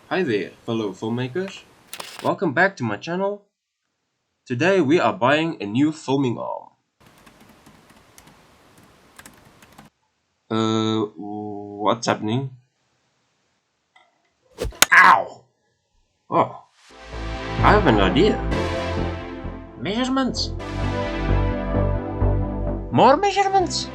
Hi there, fellow filmmakers. Welcome back to my channel. Today we are buying a new filming arm. What's happening? Ow! Oh, I have an idea. Measurements. More measurements.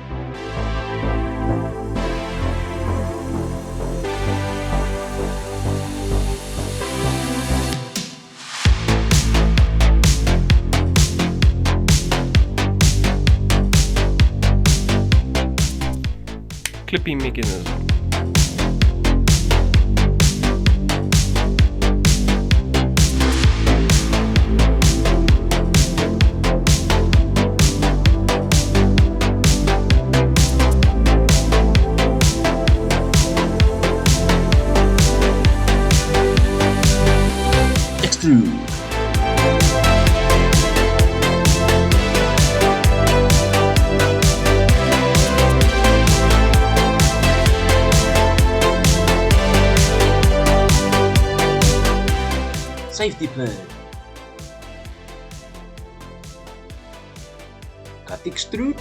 Clipping mechanism. Extrude. Safety plan. Cut extrude.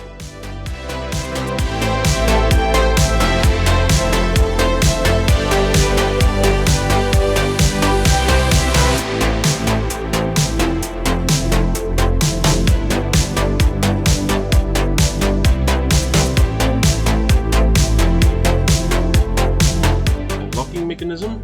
A locking mechanism.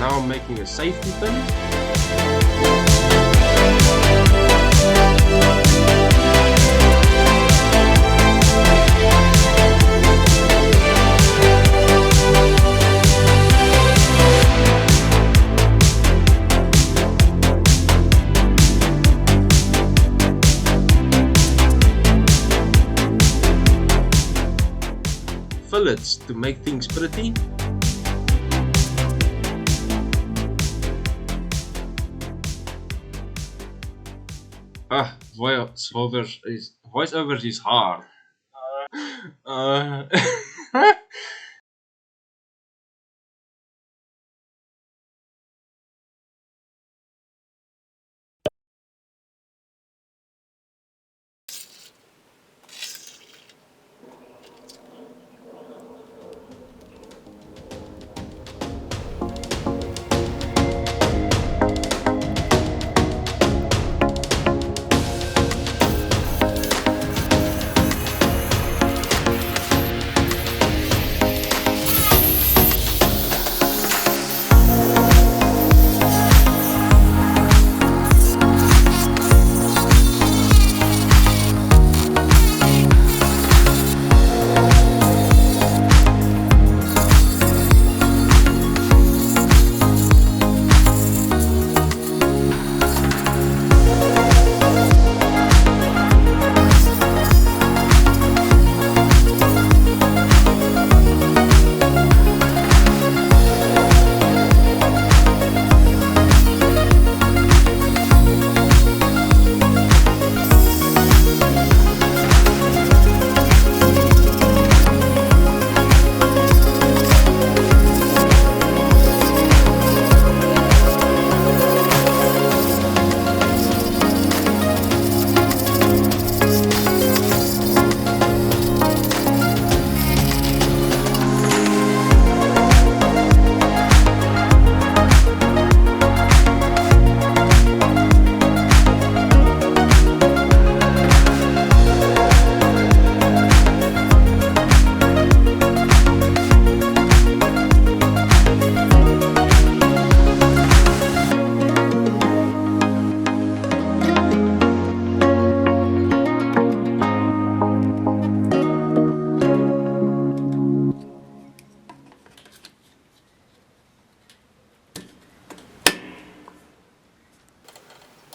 Now I'm making a safety pin. Fillets to make things pretty. Voiceovers is hard. Uh,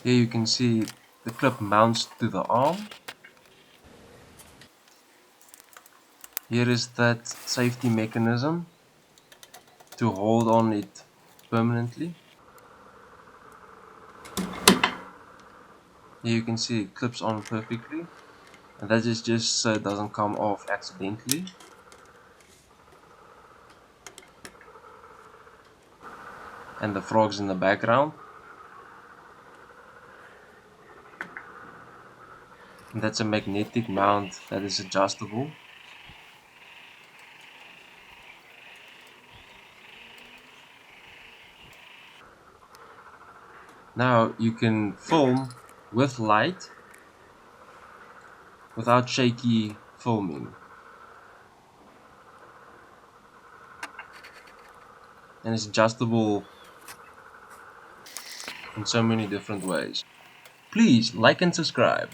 Here you can see the clip mounts to the arm. Here is that safety mechanism to hold on it permanently. Here you can see it clips on perfectly, and that is just so it doesn't come off accidentally. And the frogs in the background. And that's a magnetic mount that is adjustable. Now you can film with light without shaky filming. And it's adjustable in so many different ways. Please like and subscribe.